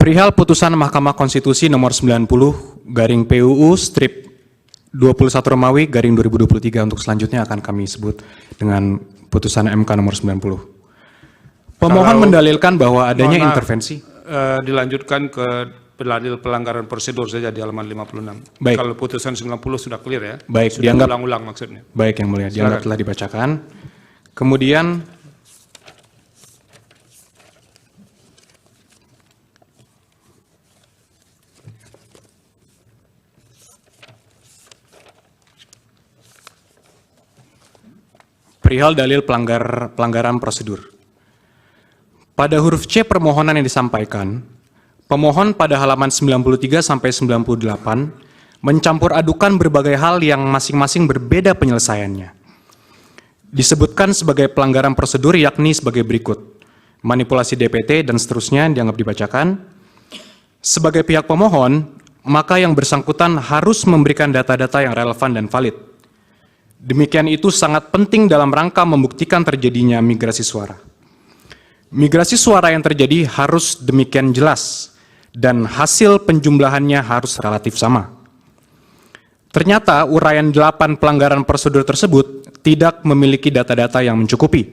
Perihal putusan Mahkamah Konstitusi nomor 90 garing PUU strip 21 Romawi garing 2023 untuk selanjutnya akan kami sebut dengan putusan MK nomor 90. Pemohon mendalilkan bahwa adanya intervensi. Dilanjutkan ke pendalil pelanggaran prosedur saja di halaman 56. Baik. Kalau putusan 90 sudah clear ya. Baik, sudah dianggap ulang-ulang maksudnya. Baik, Yang Mulia, dianggap telah dibacakan. Kemudian perihal dalil pelanggaran prosedur. Pada huruf C permohonan yang disampaikan, pemohon pada halaman 93 sampai 98 mencampur adukan berbagai hal yang masing-masing berbeda penyelesaiannya. Disebutkan sebagai pelanggaran prosedur yakni sebagai berikut: manipulasi DPT dan seterusnya dianggap dibacakan. Sebagai pihak pemohon, maka yang bersangkutan harus memberikan data-data yang relevan dan valid. Demikian itu sangat penting dalam rangka membuktikan terjadinya migrasi suara. Migrasi suara yang terjadi harus demikian jelas dan hasil penjumlahannya harus relatif sama. Ternyata uraian 8 pelanggaran prosedur tersebut tidak memiliki data-data yang mencukupi.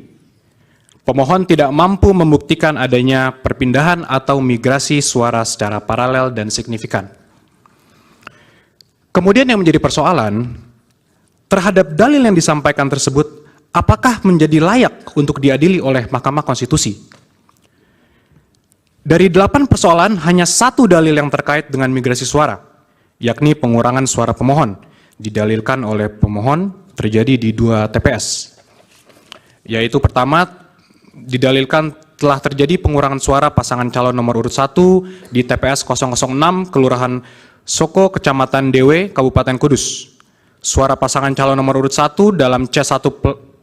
Pemohon tidak mampu membuktikan adanya perpindahan atau migrasi suara secara paralel dan signifikan. Kemudian yang menjadi persoalan, terhadap dalil yang disampaikan tersebut, apakah menjadi layak untuk diadili oleh Mahkamah Konstitusi? Dari 8 persoalan, hanya 1 dalil yang terkait dengan migrasi suara, yakni pengurangan suara pemohon, didalilkan oleh pemohon terjadi di 2 TPS. Yaitu pertama, didalilkan telah terjadi pengurangan suara pasangan calon nomor urut 1 di TPS 006, Kelurahan Soko, Kecamatan Dewe, Kabupaten Kudus. Suara pasangan calon nomor urut 1 dalam C1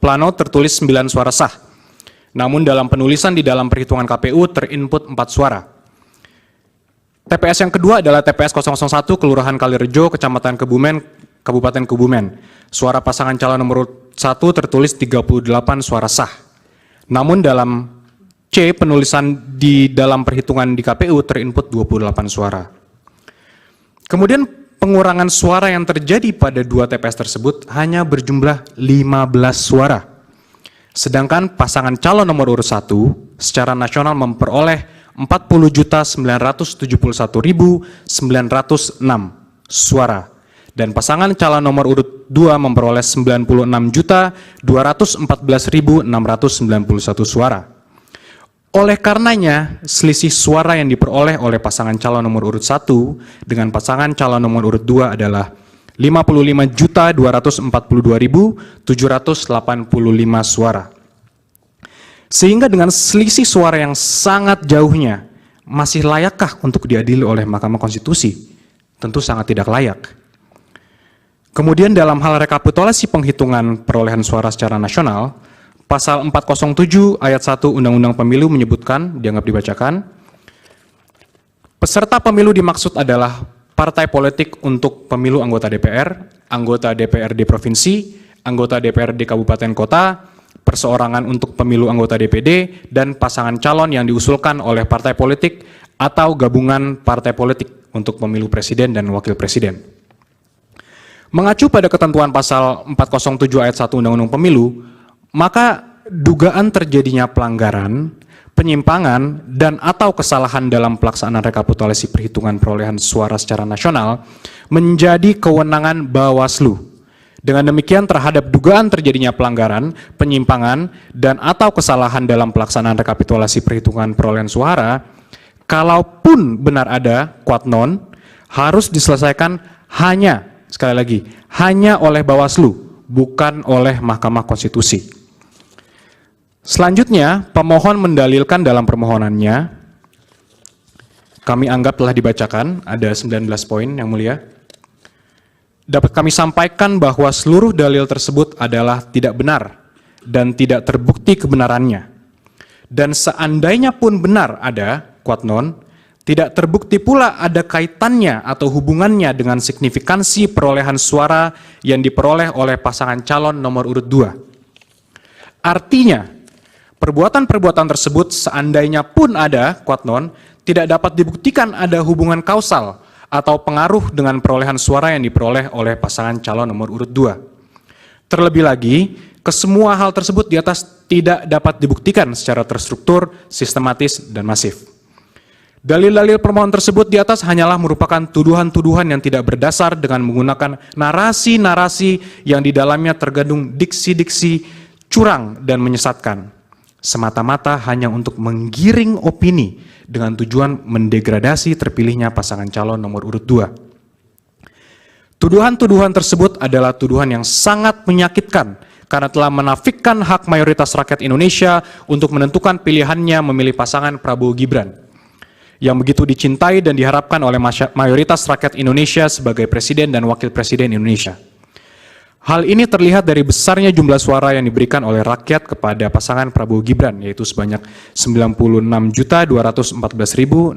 plano tertulis 9 suara sah. Namun dalam penulisan di dalam perhitungan KPU terinput 4 suara. TPS yang kedua adalah TPS 001 Kelurahan Kalirejo, Kecamatan Kebumen, Kabupaten Kebumen. Suara pasangan calon nomor urut 1 tertulis 38 suara sah. Namun dalam C penulisan di dalam perhitungan di KPU terinput 28 suara. Kemudian pengurangan suara yang terjadi pada 2 TPS tersebut hanya berjumlah 15 suara. Sedangkan pasangan calon nomor urut 1 secara nasional memperoleh 40.971.906 suara. Dan pasangan calon nomor urut 2 memperoleh 96.214.691 suara. Oleh karenanya, selisih suara yang diperoleh oleh pasangan calon nomor urut 1 dengan pasangan calon nomor urut 2 adalah 55.242.785 suara. Sehingga dengan selisih suara yang sangat jauhnya, masih layakkah untuk diadili oleh Mahkamah Konstitusi? Tentu sangat tidak layak. Kemudian dalam hal rekapitulasi penghitungan perolehan suara secara nasional, Pasal 407 ayat 1 Undang-Undang Pemilu menyebutkan, dianggap dibacakan, peserta pemilu dimaksud adalah partai politik untuk pemilu anggota DPRD provinsi, anggota DPRD kabupaten kota, perseorangan untuk pemilu anggota DPD, dan pasangan calon yang diusulkan oleh partai politik atau gabungan partai politik untuk pemilu presiden dan wakil presiden. Mengacu pada ketentuan pasal 407 ayat 1 Undang-Undang Pemilu, maka dugaan terjadinya pelanggaran, penyimpangan, dan atau kesalahan dalam pelaksanaan rekapitulasi perhitungan perolehan suara secara nasional menjadi kewenangan Bawaslu. Dengan demikian terhadap dugaan terjadinya pelanggaran, penyimpangan, dan atau kesalahan dalam pelaksanaan rekapitulasi perhitungan perolehan suara, kalaupun benar ada kuat non, harus diselesaikan hanya, sekali lagi, hanya oleh Bawaslu, bukan oleh Mahkamah Konstitusi. Selanjutnya, pemohon mendalilkan dalam permohonannya, kami anggap telah dibacakan, ada 19 poin yang mulia. Dapat kami sampaikan bahwa seluruh dalil tersebut adalah tidak benar dan tidak terbukti kebenarannya. Dan seandainya pun benar ada, kuat non, tidak terbukti pula ada kaitannya atau hubungannya dengan signifikansi perolehan suara yang diperoleh oleh pasangan calon nomor urut 2. Artinya, perbuatan-perbuatan tersebut seandainya pun ada, kuat non, tidak dapat dibuktikan ada hubungan kausal atau pengaruh dengan perolehan suara yang diperoleh oleh pasangan calon nomor urut 2. Terlebih lagi, kesemua hal tersebut di atas tidak dapat dibuktikan secara terstruktur, sistematis, dan masif. Dalil-dalil permohonan tersebut di atas hanyalah merupakan tuduhan-tuduhan yang tidak berdasar dengan menggunakan narasi-narasi yang di dalamnya terkandung diksi-diksi curang dan menyesatkan, semata-mata hanya untuk menggiring opini dengan tujuan mendegradasi terpilihnya pasangan calon nomor urut 2. Tuduhan-tuduhan tersebut adalah tuduhan yang sangat menyakitkan karena telah menafikan hak mayoritas rakyat Indonesia untuk menentukan pilihannya memilih pasangan Prabowo Gibran yang begitu dicintai dan diharapkan oleh mayoritas rakyat Indonesia sebagai presiden dan wakil presiden Indonesia. Hal ini terlihat dari besarnya jumlah suara yang diberikan oleh rakyat kepada pasangan Prabowo Gibran, yaitu sebanyak 96.214.691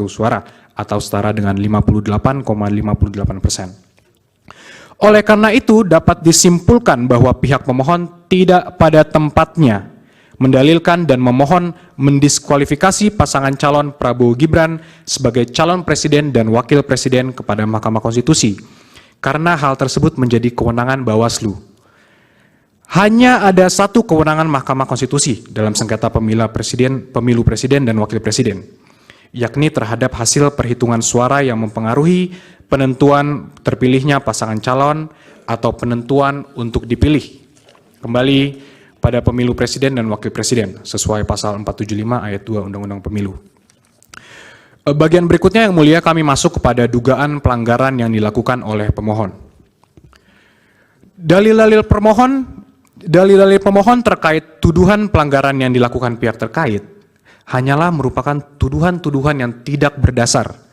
suara, atau setara dengan 58,58%. Oleh karena itu, dapat disimpulkan bahwa pihak pemohon tidak pada tempatnya mendalilkan dan memohon mendiskualifikasi pasangan calon Prabowo Gibran sebagai calon presiden dan wakil presiden kepada Mahkamah Konstitusi, karena hal tersebut menjadi kewenangan Bawaslu. Hanya ada satu kewenangan Mahkamah Konstitusi dalam sengketa pemilu presiden dan wakil presiden, yakni terhadap hasil perhitungan suara yang mempengaruhi penentuan terpilihnya pasangan calon atau penentuan untuk dipilih kembali pada pemilu presiden dan wakil presiden sesuai pasal 475 ayat 2 Undang-Undang Pemilu. Bagian berikutnya yang mulia kami masuk kepada dugaan pelanggaran yang dilakukan oleh pemohon. Dalil-dalil pemohon terkait tuduhan pelanggaran yang dilakukan pihak terkait hanyalah merupakan tuduhan-tuduhan yang tidak berdasar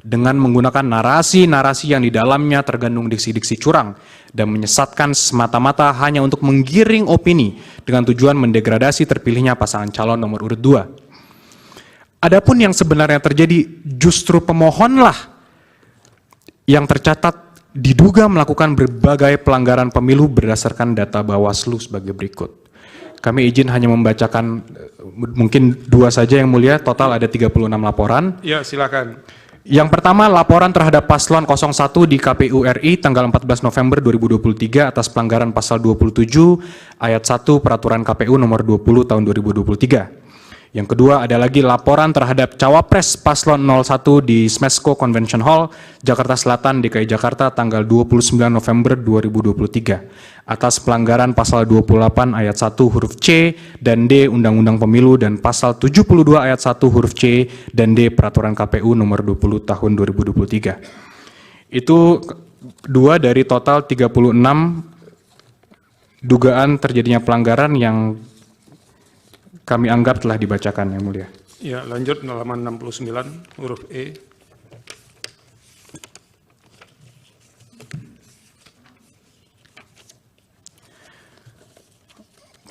dengan menggunakan narasi-narasi yang di dalamnya terkandung diksi-diksi curang dan menyesatkan semata-mata hanya untuk menggiring opini dengan tujuan mendegradasi terpilihnya pasangan calon nomor urut 2. Adapun yang sebenarnya terjadi, justru pemohonlah yang tercatat diduga melakukan berbagai pelanggaran pemilu berdasarkan data Bawaslu sebagai berikut. Kami izin hanya membacakan mungkin 2 saja yang mulia, total ada 36 laporan. Ya, silakan. Yang pertama, laporan terhadap paslon 01 di KPU RI tanggal 14 November 2023 atas pelanggaran pasal 27 ayat 1 Peraturan KPU nomor 20 tahun 2023. Yang kedua ada lagi laporan terhadap cawapres paslon 01 di Smesco Convention Hall, Jakarta Selatan, DKI Jakarta tanggal 29 November 2023 atas pelanggaran pasal 28 ayat 1 huruf C dan D Undang-Undang Pemilu dan pasal 72 ayat 1 huruf C dan D Peraturan KPU nomor 20 tahun 2023. Itu 2 dari total 36 dugaan terjadinya pelanggaran yang kami anggap telah dibacakan, yang mulia. Ya, lanjut halaman 69 huruf E.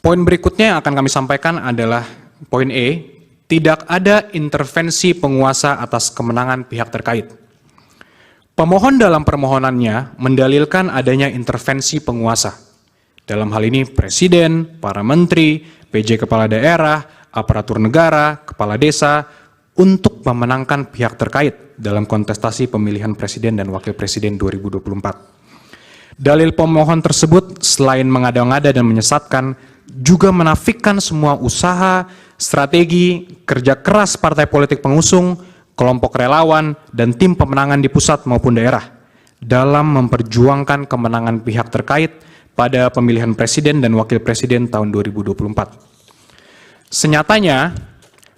Poin berikutnya yang akan kami sampaikan adalah poin E, tidak ada intervensi penguasa atas kemenangan pihak terkait. Pemohon dalam permohonannya mendalilkan adanya intervensi penguasa. Dalam hal ini presiden, para menteri, PJ Kepala Daerah, aparatur negara, kepala desa, untuk memenangkan pihak terkait dalam kontestasi pemilihan presiden dan wakil presiden 2024. Dalil pemohon tersebut selain mengada-ngada dan menyesatkan, juga menafikan semua usaha, strategi, kerja keras partai politik pengusung, kelompok relawan, dan tim pemenangan di pusat maupun daerah dalam memperjuangkan kemenangan pihak terkait pada pemilihan presiden dan wakil presiden tahun 2024. Senyatanya,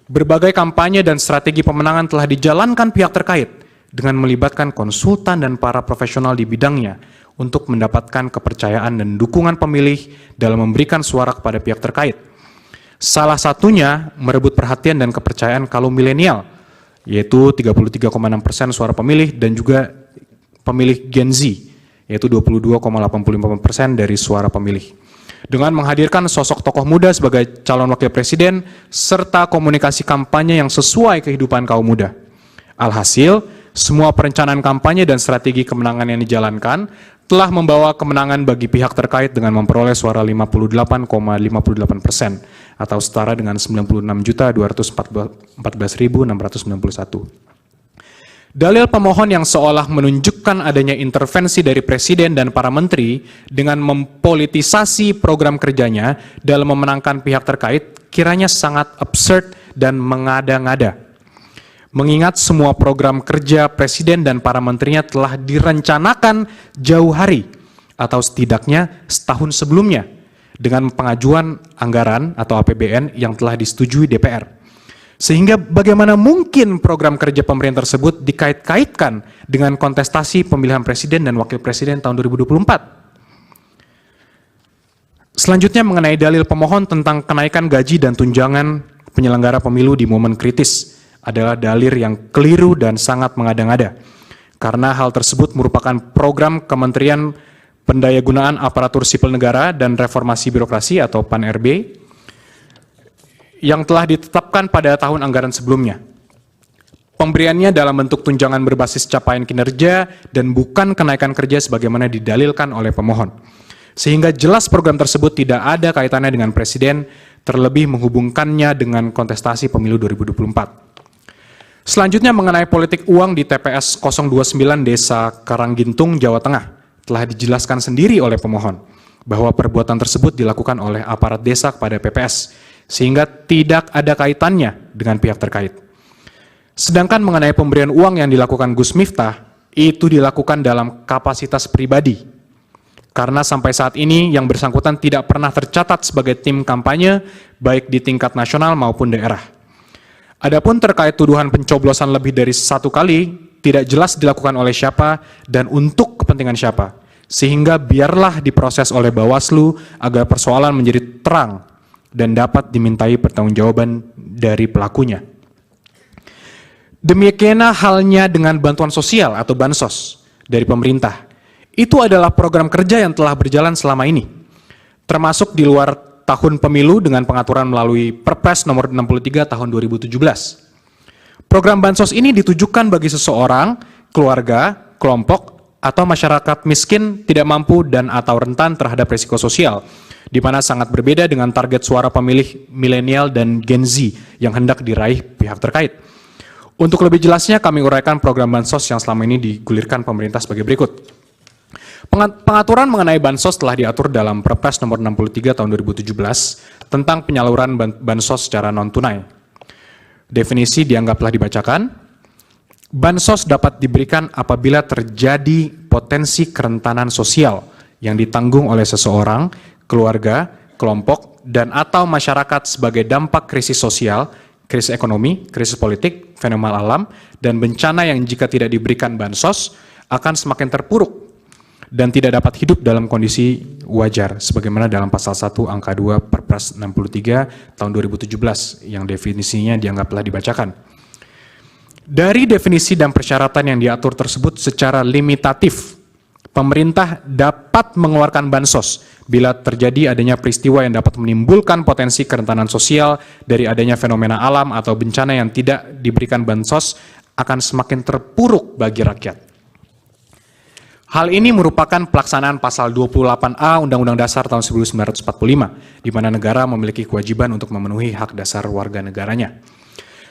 berbagai kampanye dan strategi pemenangan telah dijalankan pihak terkait dengan melibatkan konsultan dan para profesional di bidangnya untuk mendapatkan kepercayaan dan dukungan pemilih dalam memberikan suara kepada pihak terkait. Salah satunya merebut perhatian dan kepercayaan kaum milenial, yaitu 33,6% suara pemilih, dan juga pemilih Gen Z, yaitu 22,85% dari suara pemilih. Dengan menghadirkan sosok tokoh muda sebagai calon wakil presiden, serta komunikasi kampanye yang sesuai kehidupan kaum muda. Alhasil, semua perencanaan kampanye dan strategi kemenangan yang dijalankan telah membawa kemenangan bagi pihak terkait dengan memperoleh suara 58,58% atau setara dengan 96.214.691. Dalil pemohon yang seolah menunjukkan adanya intervensi dari Presiden dan para menteri dengan mempolitisasi program kerjanya dalam memenangkan pihak terkait kiranya sangat absurd dan mengada-ngada. Mengingat semua program kerja Presiden dan para menterinya telah direncanakan jauh hari atau setidaknya setahun sebelumnya dengan pengajuan anggaran atau APBN yang telah disetujui DPR. Sehingga bagaimana mungkin program kerja pemerintah tersebut dikait-kaitkan dengan kontestasi pemilihan presiden dan wakil presiden tahun 2024. Selanjutnya mengenai dalil pemohon tentang kenaikan gaji dan tunjangan penyelenggara pemilu di momen kritis adalah dalil yang keliru dan sangat mengada-ngada. Karena hal tersebut merupakan program Kementerian Pendayagunaan Aparatur Sipil Negara dan Reformasi Birokrasi atau PAN-RB yang telah ditetapkan pada tahun anggaran sebelumnya. Pemberiannya dalam bentuk tunjangan berbasis capaian kinerja dan bukan kenaikan kerja sebagaimana didalilkan oleh pemohon. Sehingga jelas program tersebut tidak ada kaitannya dengan Presiden, terlebih menghubungkannya dengan kontestasi pemilu 2024. Selanjutnya mengenai politik uang di TPS 029 Desa Karanggintung, Jawa Tengah, telah dijelaskan sendiri oleh pemohon bahwa perbuatan tersebut dilakukan oleh aparat desa kepada PPS, sehingga tidak ada kaitannya dengan pihak terkait. Sedangkan mengenai pemberian uang yang dilakukan Gus Miftah, itu dilakukan dalam kapasitas pribadi. Karena sampai saat ini yang bersangkutan tidak pernah tercatat sebagai tim kampanye, baik di tingkat nasional maupun daerah. Adapun terkait tuduhan pencoblosan lebih dari 1 kali, tidak jelas dilakukan oleh siapa dan untuk kepentingan siapa. Sehingga biarlah diproses oleh Bawaslu agar persoalan menjadi terang dan dapat dimintai pertanggungjawaban dari pelakunya. Demikian halnya dengan bantuan sosial atau bansos dari pemerintah. Itu adalah program kerja yang telah berjalan selama ini, termasuk di luar tahun pemilu dengan pengaturan melalui Perpres nomor 63 tahun 2017. Program bansos ini ditujukan bagi seseorang, keluarga, kelompok, atau masyarakat miskin, tidak mampu dan atau rentan terhadap risiko sosial, di mana sangat berbeda dengan target suara pemilih milenial dan Gen Z yang hendak diraih pihak terkait. Untuk lebih jelasnya kami uraikan program bansos yang selama ini digulirkan pemerintah sebagai berikut. Pengaturan mengenai bansos telah diatur dalam Perpres nomor 63 tahun 2017 tentang penyaluran bansos secara non-tunai. Definisi dianggaplah dibacakan. Bansos dapat diberikan apabila terjadi potensi kerentanan sosial yang ditanggung oleh seseorang, keluarga, kelompok, dan atau masyarakat sebagai dampak krisis sosial, krisis ekonomi, krisis politik, fenomena alam, dan bencana yang jika tidak diberikan bansos akan semakin terpuruk dan tidak dapat hidup dalam kondisi wajar, sebagaimana dalam pasal 1 angka 2 Perpres 63 tahun 2017 yang definisinya dianggaplah dibacakan. Dari definisi dan persyaratan yang diatur tersebut secara limitatif, pemerintah dapat mengeluarkan bansos bila terjadi adanya peristiwa yang dapat menimbulkan potensi kerentanan sosial dari adanya fenomena alam atau bencana yang tidak diberikan bansos akan semakin terpuruk bagi rakyat. Hal ini merupakan pelaksanaan pasal 28A Undang-Undang Dasar tahun 1945, di mana negara memiliki kewajiban untuk memenuhi hak dasar warga negaranya.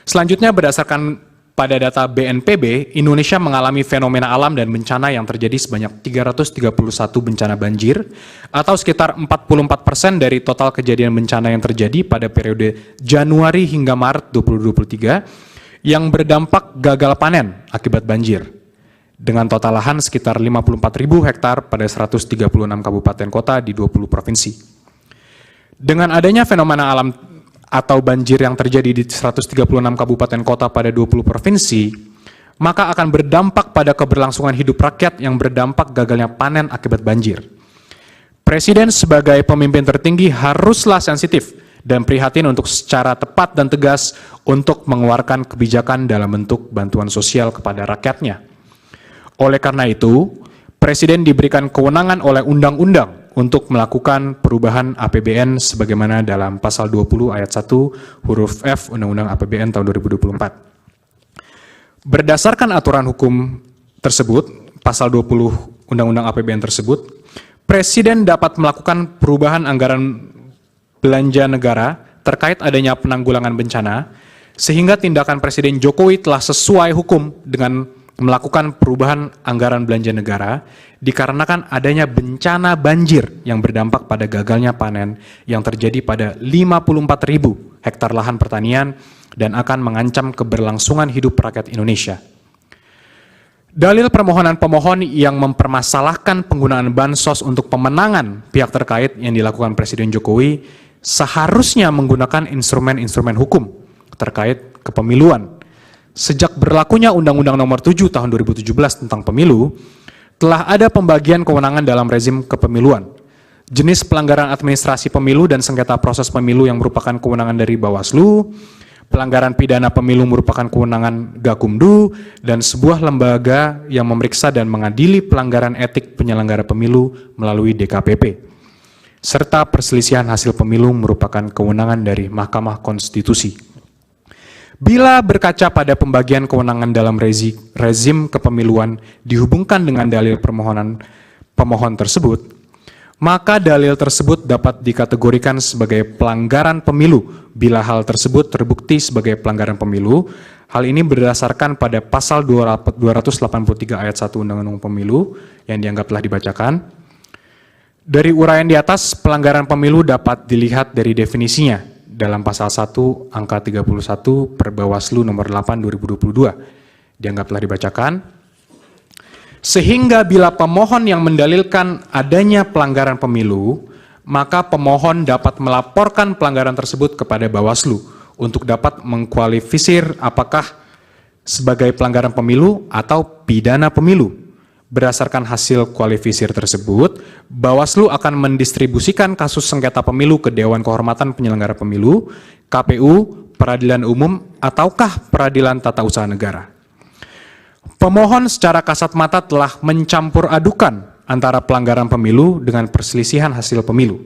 Selanjutnya berdasarkan pada data BNPB, Indonesia mengalami fenomena alam dan bencana yang terjadi sebanyak 331 bencana banjir, atau sekitar 44% dari total kejadian bencana yang terjadi pada periode Januari hingga Maret 2023, yang berdampak gagal panen akibat banjir, dengan total lahan sekitar 54.000 hektar pada 136 kabupaten kota di 20 provinsi. Dengan adanya fenomena alam atau banjir yang terjadi di 136 kabupaten kota pada 20 provinsi, maka akan berdampak pada keberlangsungan hidup rakyat yang berdampak gagalnya panen akibat banjir. Presiden sebagai pemimpin tertinggi haruslah sensitif dan prihatin untuk secara tepat dan tegas untuk mengeluarkan kebijakan dalam bentuk bantuan sosial kepada rakyatnya. Oleh karena itu, Presiden diberikan kewenangan oleh undang-undang untuk melakukan perubahan APBN sebagaimana dalam pasal 20 ayat 1 huruf F Undang-Undang APBN tahun 2024. Berdasarkan aturan hukum tersebut, pasal 20 Undang-Undang APBN tersebut, Presiden dapat melakukan perubahan anggaran belanja negara terkait adanya penanggulangan bencana, sehingga tindakan Presiden Jokowi telah sesuai hukum dengan melakukan perubahan anggaran belanja negara dikarenakan adanya bencana banjir yang berdampak pada gagalnya panen yang terjadi pada 54.000 hektar lahan pertanian dan akan mengancam keberlangsungan hidup rakyat Indonesia. Dalil permohonan pemohon yang mempermasalahkan penggunaan bansos untuk pemenangan pihak terkait yang dilakukan Presiden Jokowi seharusnya menggunakan instrumen-instrumen hukum terkait kepemiluan. Sejak berlakunya Undang-Undang Nomor 7 Tahun 2017 tentang Pemilu, telah ada pembagian kewenangan dalam rezim kepemiluan. Jenis pelanggaran administrasi pemilu dan sengketa proses pemilu yang merupakan kewenangan dari Bawaslu, pelanggaran pidana pemilu merupakan kewenangan Gakumdu, dan sebuah lembaga yang memeriksa dan mengadili pelanggaran etik penyelenggara pemilu melalui DKPP. Serta perselisihan hasil pemilu merupakan kewenangan dari Mahkamah Konstitusi. Bila berkaca pada pembagian kewenangan dalam rezim kepemiluan dihubungkan dengan dalil permohonan pemohon tersebut, maka dalil tersebut dapat dikategorikan sebagai pelanggaran pemilu bila hal tersebut terbukti sebagai pelanggaran pemilu. Hal ini berdasarkan pada pasal 283 ayat 1 Undang-Undang Pemilu yang dianggap telah dibacakan. Dari uraian di atas, pelanggaran pemilu dapat dilihat dari definisinya dalam pasal 1 angka 31 per Bawaslu nomor 8 2022 dianggap telah dibacakan. Sehingga bila pemohon yang mendalilkan adanya pelanggaran pemilu, maka pemohon dapat melaporkan pelanggaran tersebut kepada Bawaslu untuk dapat mengkualifisir apakah sebagai pelanggaran pemilu atau pidana pemilu. Berdasarkan hasil kualifisir tersebut, Bawaslu akan mendistribusikan kasus sengketa pemilu ke Dewan Kehormatan Penyelenggara Pemilu, KPU, Peradilan Umum, ataukah Peradilan Tata Usaha Negara. Pemohon secara kasat mata telah mencampur adukan antara pelanggaran pemilu dengan perselisihan hasil pemilu.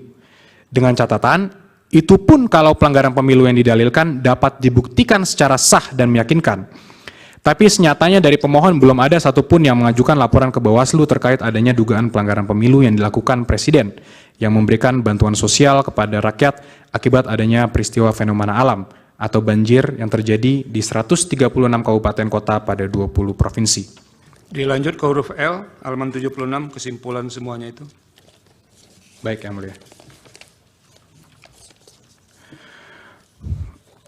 Dengan catatan, itu pun kalau pelanggaran pemilu yang didalilkan dapat dibuktikan secara sah dan meyakinkan. Tapi senyatanya dari pemohon belum ada satupun yang mengajukan laporan ke Bawaslu terkait adanya dugaan pelanggaran pemilu yang dilakukan Presiden yang memberikan bantuan sosial kepada rakyat akibat adanya peristiwa fenomena alam atau banjir yang terjadi di 136 kabupaten kota pada 20 provinsi. Dilanjut ke huruf L, halaman 76, kesimpulan semuanya itu. Baik, Yang Mulia.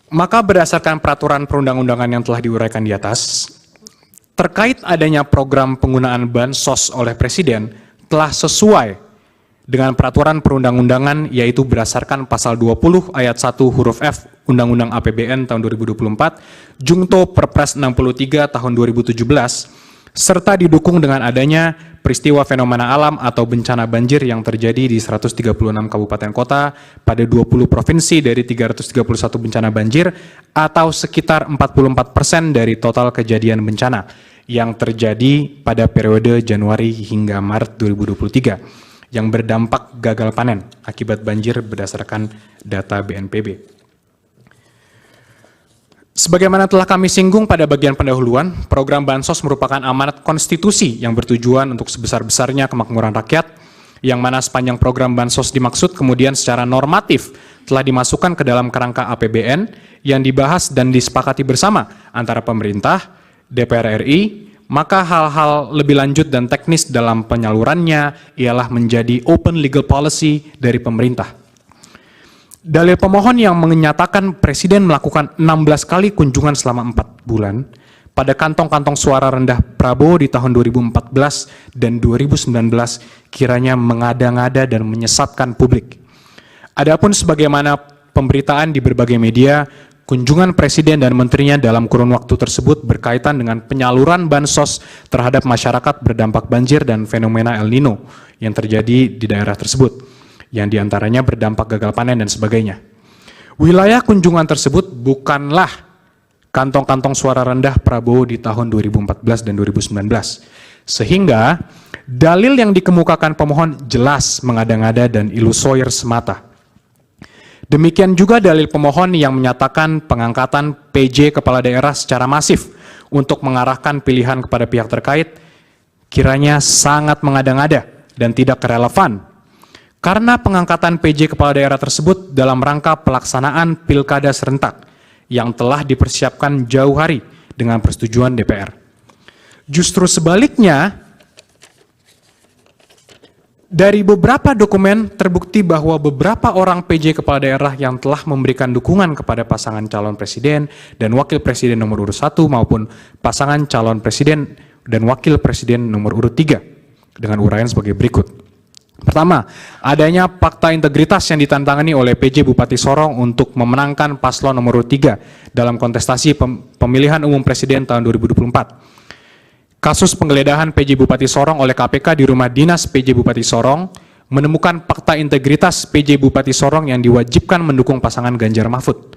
Maka berdasarkan peraturan perundang-undangan yang telah diuraikan di atas, terkait adanya program penggunaan bansos oleh Presiden telah sesuai dengan peraturan perundang-undangan, yaitu berdasarkan pasal 20 ayat 1 huruf F Undang-Undang APBN tahun 2024, Jungto Perpres 63 tahun 2017, serta didukung dengan adanya peristiwa fenomena alam atau bencana banjir yang terjadi di 136 kabupaten kota pada 20 provinsi dari 331 bencana banjir atau sekitar 44% dari total kejadian bencana yang terjadi pada periode Januari hingga Maret 2023 yang berdampak gagal panen akibat banjir berdasarkan data BNPB. Sebagaimana telah kami singgung pada bagian pendahuluan, program Bansos merupakan amanat konstitusi yang bertujuan untuk sebesar-besarnya kemakmuran rakyat, yang mana sepanjang program Bansos dimaksud kemudian secara normatif telah dimasukkan ke dalam kerangka APBN yang dibahas dan disepakati bersama antara pemerintah, DPR RI, maka hal-hal lebih lanjut dan teknis dalam penyalurannya ialah menjadi open legal policy dari pemerintah. Dalil pemohon yang menyatakan Presiden melakukan 16 kali kunjungan selama 4 bulan pada kantong-kantong suara rendah Prabowo di tahun 2014 dan 2019 kiranya mengada-ngada dan menyesatkan publik. Adapun sebagaimana pemberitaan di berbagai media, kunjungan Presiden dan menterinya dalam kurun waktu tersebut berkaitan dengan penyaluran bansos terhadap masyarakat berdampak banjir dan fenomena El Nino yang terjadi di daerah tersebut, yang diantaranya berdampak gagal panen dan sebagainya. Wilayah kunjungan tersebut bukanlah kantong-kantong suara rendah Prabowo di tahun 2014 dan 2019. Sehingga dalil yang dikemukakan pemohon jelas mengada-ngada dan ilusoir semata. Demikian juga dalil pemohon yang menyatakan pengangkatan PJ kepala daerah secara masif untuk mengarahkan pilihan kepada pihak terkait kiranya sangat mengada-ngada dan tidak relevan. Karena pengangkatan PJ kepala daerah tersebut dalam rangka pelaksanaan pilkada serentak yang telah dipersiapkan jauh hari dengan persetujuan DPR. Justru sebaliknya, dari beberapa dokumen terbukti bahwa beberapa orang PJ kepala daerah yang telah memberikan dukungan kepada pasangan calon presiden dan wakil presiden nomor urut 1 maupun pasangan calon presiden dan wakil presiden nomor urut 3 dengan uraian sebagai berikut. Pertama, adanya fakta integritas yang ditantangani oleh PJ Bupati Sorong untuk memenangkan paslon nomor urut 3 dalam kontestasi pemilihan umum presiden tahun 2024. Kasus penggeledahan PJ Bupati Sorong oleh KPK di rumah dinas PJ Bupati Sorong menemukan fakta integritas PJ Bupati Sorong yang diwajibkan mendukung pasangan Ganjar Mahfud.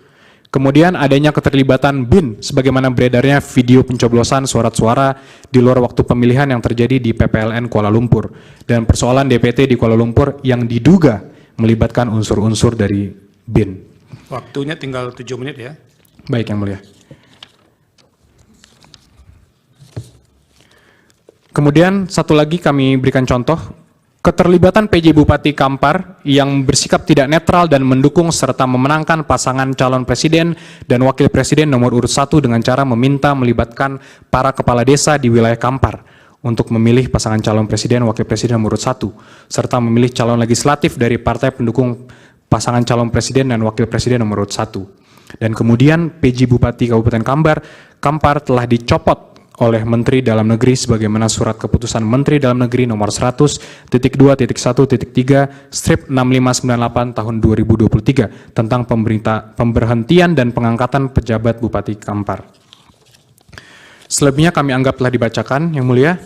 Kemudian adanya keterlibatan BIN sebagaimana beredarnya video pencoblosan surat-suara di luar waktu pemilihan yang terjadi di PPLN Kuala Lumpur dan persoalan DPT di Kuala Lumpur yang diduga melibatkan unsur-unsur dari BIN. Waktunya tinggal 7 menit ya. Baik, Yang Mulia. Kemudian satu lagi kami berikan contoh, keterlibatan PJ Bupati Kampar yang bersikap tidak netral dan mendukung serta memenangkan pasangan calon presiden dan wakil presiden nomor urut 1 dengan cara meminta melibatkan para kepala desa di wilayah Kampar untuk memilih pasangan calon presiden wakil presiden nomor urut 1, serta memilih calon legislatif dari partai pendukung pasangan calon presiden dan wakil presiden nomor urut 1. Dan kemudian PJ Bupati Kabupaten Kampar telah dicopot oleh Menteri Dalam Negeri sebagaimana surat keputusan Menteri Dalam Negeri nomor 100.2.1.3/6598 tahun 2023 tentang pemberhentian dan pengangkatan pejabat Bupati Kampar. Selebihnya kami anggap telah dibacakan, Yang Mulia.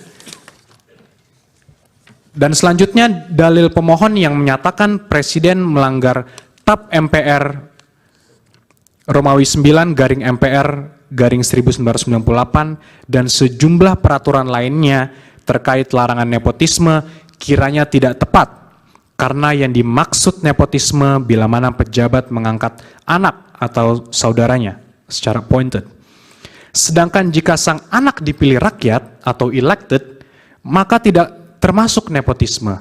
Dan selanjutnya dalil pemohon yang menyatakan Presiden melanggar TAP MPR Romawi 9/MPR/1998 dan sejumlah peraturan lainnya terkait larangan nepotisme kiranya tidak tepat karena yang dimaksud nepotisme bila mana pejabat mengangkat anak atau saudaranya secara appointed. Sedangkan jika sang anak dipilih rakyat atau elected, maka tidak termasuk nepotisme.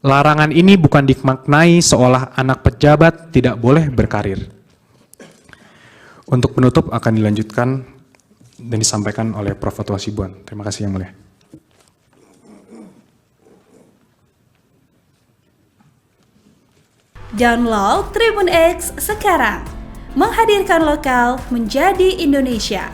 Larangan ini bukan dimaknai seolah anak pejabat tidak boleh berkarir. Untuk penutup akan dilanjutkan dan disampaikan oleh Prof. Fatwa Hasibuan. Terima kasih, Yang Mulia. Download Tribun X sekarang, menghadirkan lokal menjadi Indonesia.